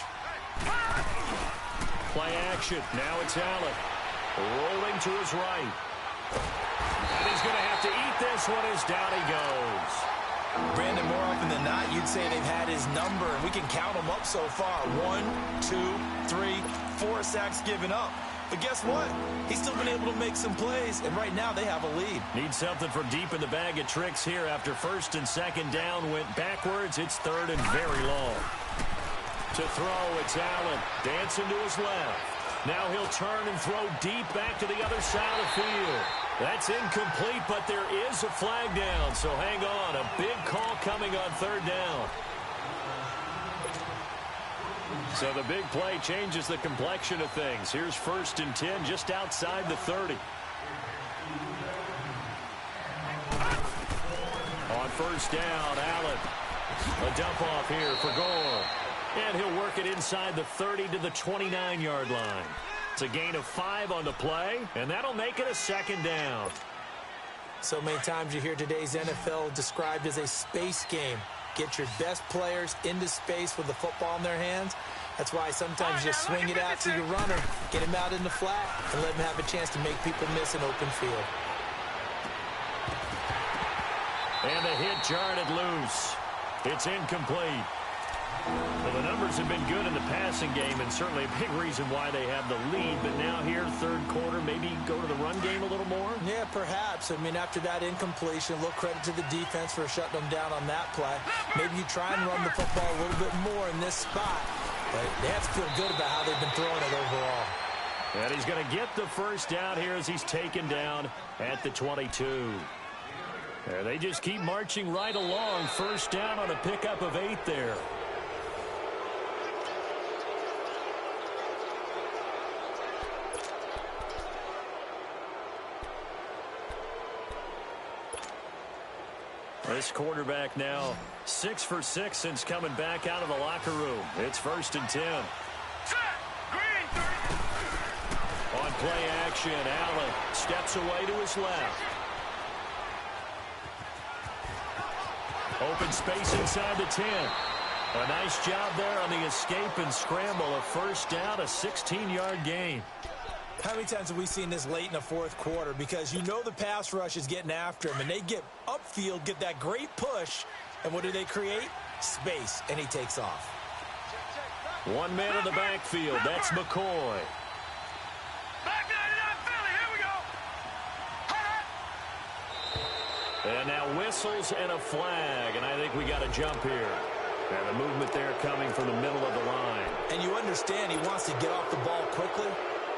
Play action. Now it's Allen. Rolling to his right. And he's going to have to eat this one as down he goes. Brandon, more often than not, you'd say they've had his number, and we can count them up so far. 1, 2, 3, 4 sacks given up. But guess what? He's still been able to make some plays, and right now they have a lead. Need something for deep in the bag of tricks here after first and second down went backwards. It's third and very long. To throw, it's Allen. Dancing to his left. Now he'll turn and throw deep back to the other side of the field. That's incomplete, but there is a flag down, so hang on. A big call coming on third down. So the big play changes the complexion of things. Here's first and 10 just outside the 30. On first down, Allen. A dump off here for Gore. And he'll work it inside the 30 to the 29-yard line. It's a gain of 5 on the play, and that'll make it a second down. So many times you hear today's NFL described as a space game. Get your best players into space with the football in their hands. That's why sometimes you swing it out to your runner, get him out in the flat, and let him have a chance to make people miss an open field. And the hit jarred it loose. It's incomplete. Well, the numbers have been good in the passing game, and certainly a big reason why they have the lead. But now here, third quarter, maybe go to the run game a little more? Yeah, perhaps. I mean, after that incompletion, a little credit to the defense for shutting them down on that play. Maybe you try and run the football a little bit more in this spot. But they have to feel good about how they've been throwing it overall. And he's going to get the first down here as he's taken down at the 22. There, they just keep marching right along. First down on a pickup of 8 there. This quarterback now 6 for 6 since coming back out of the locker room. It's first and 10. On play action, Allen steps away to his left. Open space inside the 10. A nice job there on the escape and scramble. A first down, a 16-yard gain. How many times have we seen this late in the fourth quarter? Because you know the pass rush is getting after him, and they get upfield, get that great push, and what do they create? Space, and he takes off. One man in the backfield. That's McCoy. And now whistles and a flag, and I think we got a jump here. And the movement there coming from the middle of the line. And you understand he wants to get off the ball quickly,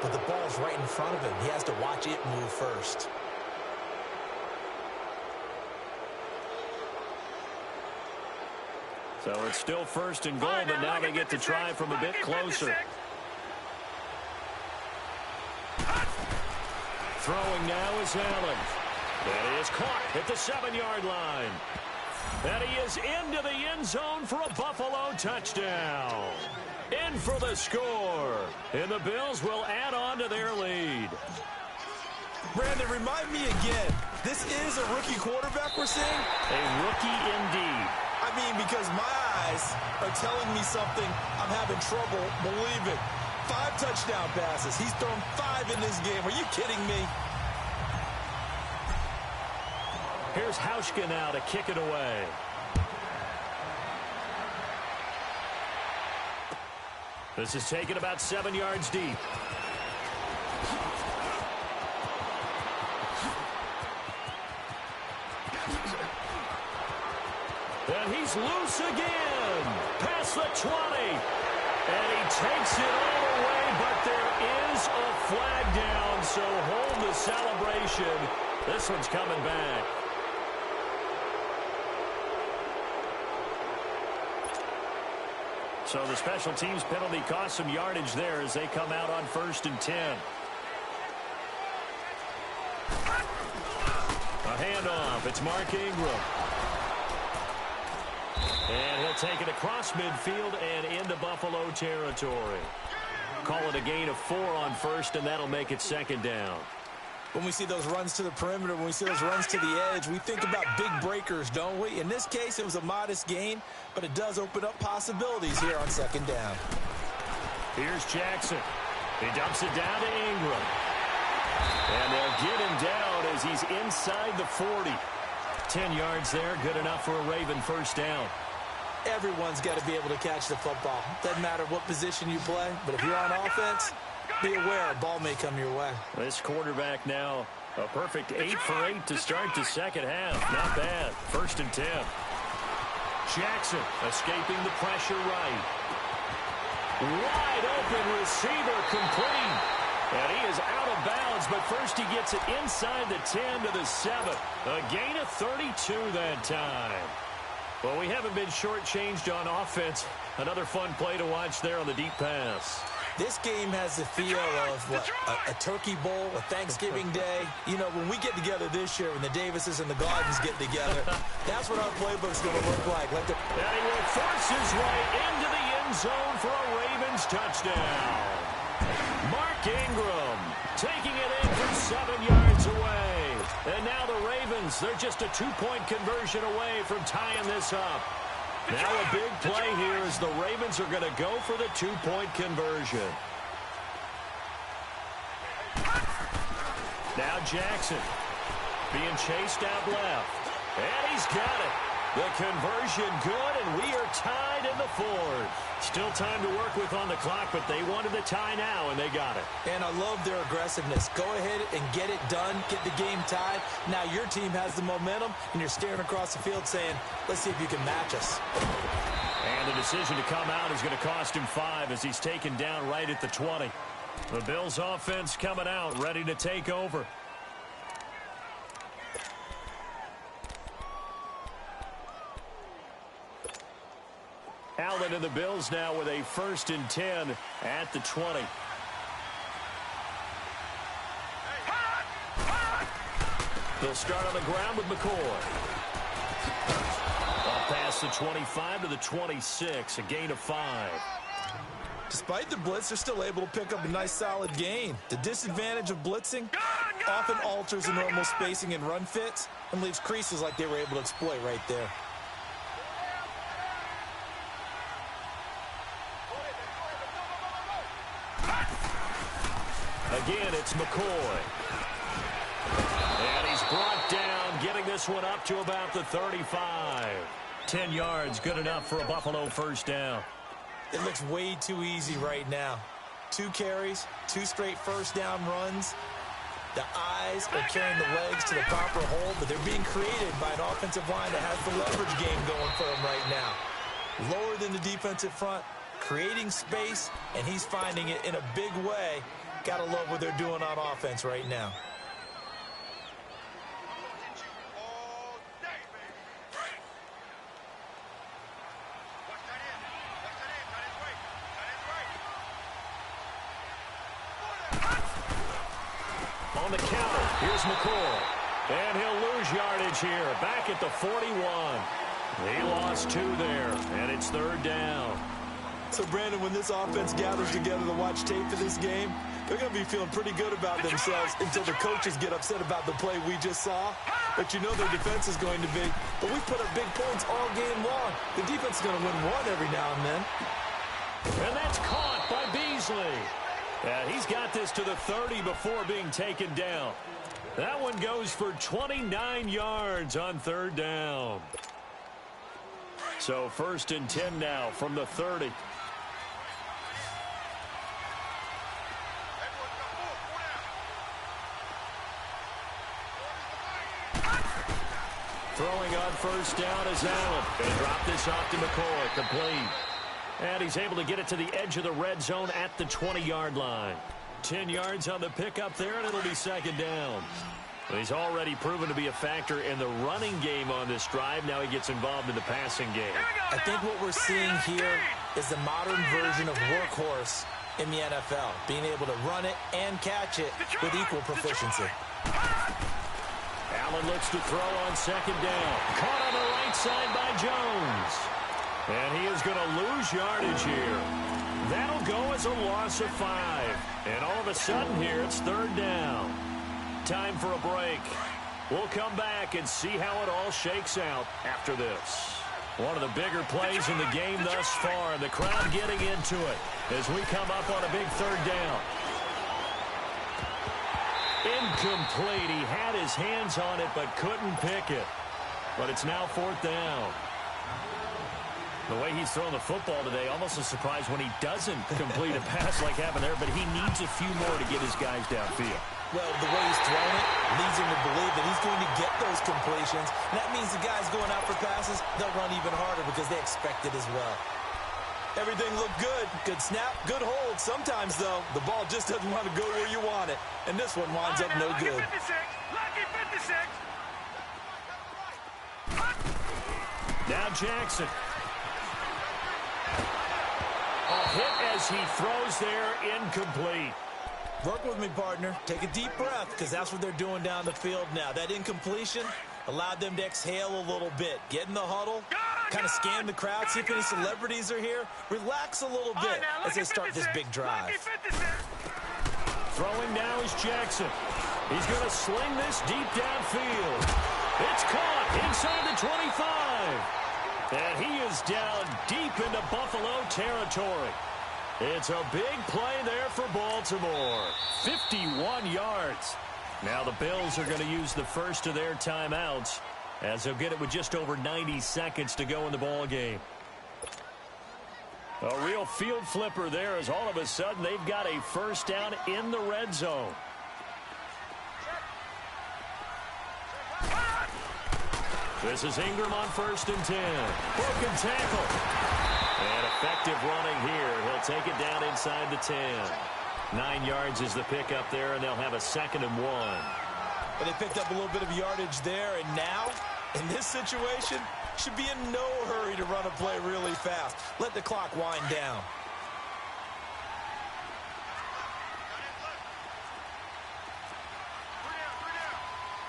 but the ball's right in front of him. He has to watch it move first. So it's still first and goal, but now they get to try from a bit closer. Throwing now is Allen. And he is caught at the 7-yard line. And he is into the end zone for a Buffalo touchdown. In for the score. And the Bills will add on to their lead. Brandon, remind me again, this is a rookie quarterback we're seeing? A rookie indeed. I mean, because my eyes are telling me something I'm having trouble believing. 5 touchdown passes. He's thrown 5 in this game. Are you kidding me? Here's Hauschka now to kick it away. This is taken about 7 yards deep. And he's loose again. Past the 20. And he takes it all the way, but there is a flag down, so hold the celebration. This one's coming back. So the special teams penalty cost some yardage there as they come out on 1st and 10. A handoff. It's Mark Ingram. And he'll take it across midfield and into Buffalo territory. Call it a gain of 4 on 1st, and that'll make it 2nd down. When we see those runs to the perimeter, when we see those runs to the edge, we think about big breakers, don't we? In this case, it was a modest gain, but it does open up possibilities here on 2nd down. Here's Jackson. He dumps it down to Ingram. And they'll get him down as he's inside the 40. 10 yards there, good enough for a Raven 1st down. Everyone's got to be able to catch the football. Doesn't matter what position you play, but if you're on offense, be aware a ball may come your way. This quarterback now, a perfect 8 for 8 to start the 2nd half. Not bad. 1st and 10. Jackson escaping the pressure right. Wide open receiver complete. And he is out of bounds, but first he gets it inside the 10 to the 7. A gain of 32 that time. Well, we haven't been shortchanged on offense. Another fun play to watch there on the deep pass. This game has the feel of what, a turkey bowl, a Thanksgiving day. You know, when we get together this year, when the Davises and the Gardens get together, that's what our playbook's going to look like. And he will force his way into the end zone for a Ravens touchdown. Mark Ingram taking it in from 7 yards away. And now the Ravens, they're just a 2-point conversion away from tying this up. Now a big play here as the Ravens are going to go for the 2-point conversion. Now Jackson being chased out left. And he's got it. The conversion good, and we are tied in the 4th. Still time to work with on the clock, but they wanted the tie now, and they got it. And I love their aggressiveness. Go ahead and get it done, get the game tied. Now your team has the momentum, and you're staring across the field saying, let's see if you can match us. And the decision to come out is going to cost him 5 as he's taken down right at the 20. The Bills offense coming out, ready to take over. Allen and the Bills now with a 1st and 10 at the 20. They'll start on the ground with McCoy. Up past the 25 to the 26, a gain of 5. Despite the blitz, they're still able to pick up a nice solid gain. The disadvantage of blitzing often alters the normal spacing and run fits and leaves creases like they were able to exploit right there. Again, it's McCoy. And he's brought down, getting this one up to about the 35. 10 yards, good enough for a Buffalo 1st down. It looks way too easy right now. 2 carries, 2 straight 1st down runs. The eyes are carrying the legs to the proper hole, but they're being created by an offensive line that has the leverage game going for them right now. Lower than the defensive front, creating space, and he's finding it in a big way. Gotta love what they're doing on offense right now. On the counter, here's McCoy. And he'll lose yardage here, back at the 41. He lost 2 there, and it's 3rd down. So, Brandon, when this offense gathers together to watch tape for this game, they're going to be feeling pretty good about themselves until the coaches get upset about the play we just saw. But you know their defense is going to be. But we put up big points all game long. The defense is going to win one every now and then. And that's caught by Beasley. And he's got this to the 30 before being taken down. That one goes for 29 yards on 3rd down. So 1st and 10 now from the 30. Throwing on 1st down is Allen. They drop this off to McCoy. Complete. And he's able to get it to the edge of the red zone at the 20-yard line. 10 yards on the pickup there, and it'll be second down. He's already proven to be a factor in the running game on this drive. Now he gets involved in the passing game. I think what we're seeing here is the modern version of workhorse in the NFL, being able to run it and catch it with equal proficiency. Allen looks to throw on second down. Caught on the right side by Jones. And he is going to lose yardage here. That'll go as a loss of 5. And all of a sudden here, it's third down. Time for a break. We'll come back and see how it all shakes out after this. One of the bigger plays in the game thus far, and the crowd getting into it as we come up on a big third down. Incomplete. He had his hands on it but couldn't pick it. But it's now fourth down. The way he's throwing the football today, almost a surprise when he doesn't complete a pass like happened there, but he needs a few more to get his guys downfield. Well, the way he's throwing it leads him to believe that he's going to get those completions. And that means the guys going out for passes, they'll run even harder because they expect it as well. Everything looked good. Good snap, good hold. Sometimes, though, the ball just doesn't want to go where you want it. And this one winds up no good. Lucky 56. Now Jackson. A hit as he throws there, incomplete. Work with me, partner. Take a deep breath, because that's what they're doing down the field now. That incompletion allowed them to exhale a little bit. Get in the huddle, kind of scan the crowd, see if any celebrities are here. Relax a little bit as they start this big drive. Throwing now is Jackson. He's going to sling this deep downfield. It's caught inside the 25. And he is down deep into Buffalo territory. It's a big play there for Baltimore. 51 yards. Now the Bills are going to use the first of their timeouts as they'll get it with just over 90 seconds to go in the ball game. A real field flipper there as all of a sudden they've got a first down in the red zone. This is Ingram on 1st and 10. Broken tackle. And effective running here. He'll take it down inside the 10. 9 yards is the pickup there, and they'll have a 2nd and 1. But they picked up a little bit of yardage there, and now, in this situation, should be in no hurry to run a play really fast. Let the clock wind down.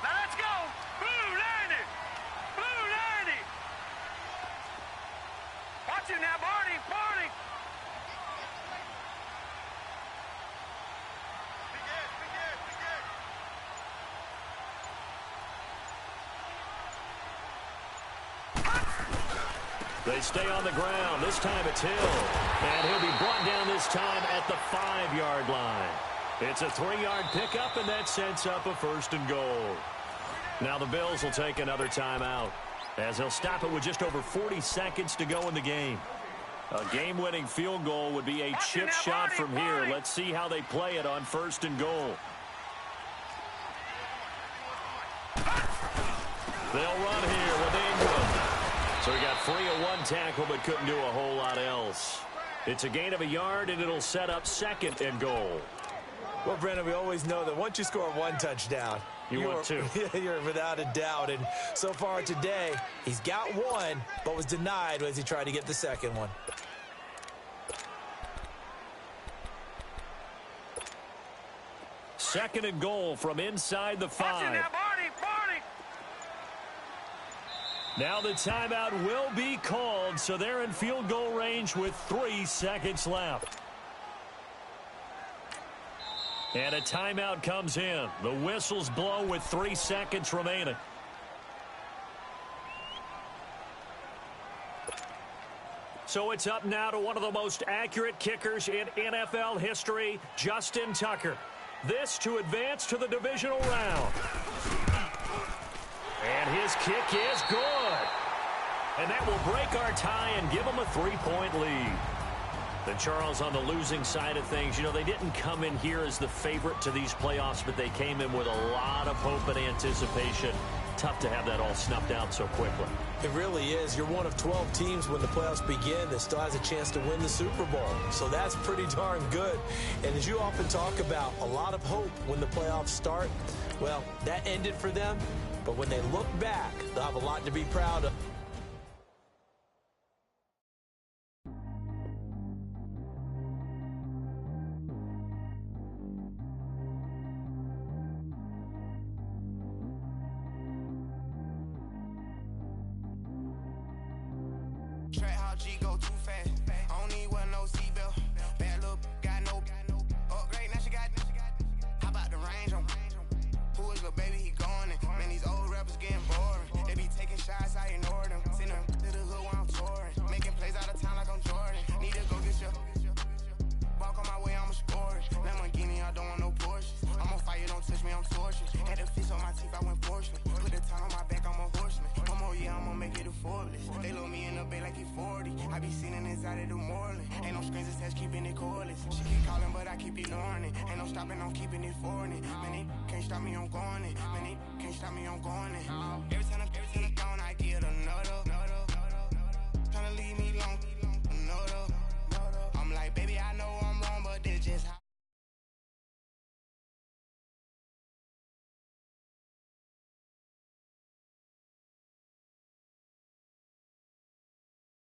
Let's go. Blue 90. Blue 90. Watch it now, Barney. Barney. They stay on the ground. This time it's Hill. And he'll be brought down this time at the 5-yard line. It's a 3-yard pickup, and that sets up a 1st and goal. Now the Bills will take another timeout as they'll stop it with just over 40 seconds to go in the game. A game-winning field goal would be a chip shot from here. Let's see how they play it on 1st and goal. They'll run here with Ingram. So he got free of one tackle but couldn't do a whole lot else. It's a gain of a yard, and it'll set up 2nd and goal. Well, Brandon, we always know that once you score one touchdown, you're without a doubt. And so far today, he's got one, but was denied as he tried to get the second one. Second and goal from inside the 5. Now the timeout will be called, so they're in field goal range with 3 seconds left. And a timeout comes in. The whistles blow with 3 seconds remaining. So it's up now to one of the most accurate kickers in NFL history, Justin Tucker. This to advance to the divisional round. And his kick is good. And that will break our tie and give them a 3-point lead. The Charles on the losing side of things, you know, they didn't come in here as the favorite to these playoffs, but they came in with a lot of hope and anticipation. Tough to have that all snuffed out so quickly. It really is. You're one of 12 teams when the playoffs begin that still has a chance to win the Super Bowl. So that's pretty darn good. And as you often talk about, a lot of hope when the playoffs start. Well, that ended for them. But when they look back, they'll have a lot to be proud of. Track how G go too fast. I don't need one, no seatbelt. Bad look, got no upgrade. Now she got. How about the range on? Who is the baby? He going in. Man, these old rappers getting boring. They be taking shots, I ignore them. Send them to the hood while I'm touring. Making plays out of town like I'm Jordan. Need to go get your. Walk on my way, I'ma score it. Lamborghini, I don't want no Porsches. I'm on fire, don't touch me, I'm tortured. Had the fish on my teeth, I went porcelain. Put the time on my back, I'm a horseman. One more year, I'ma make it a Forbes. They load me in the bay like he 40. I be sitting inside of the Moreland. Ain't no screens attached, keeping it cordless. She keep calling, but I keep ignoring it. Ain't no stopping, I'm keeping it for it. Man, they can't stop me, I'm going it. Man, they can't stop me, I'm going it. Every time I'm gone, I get another.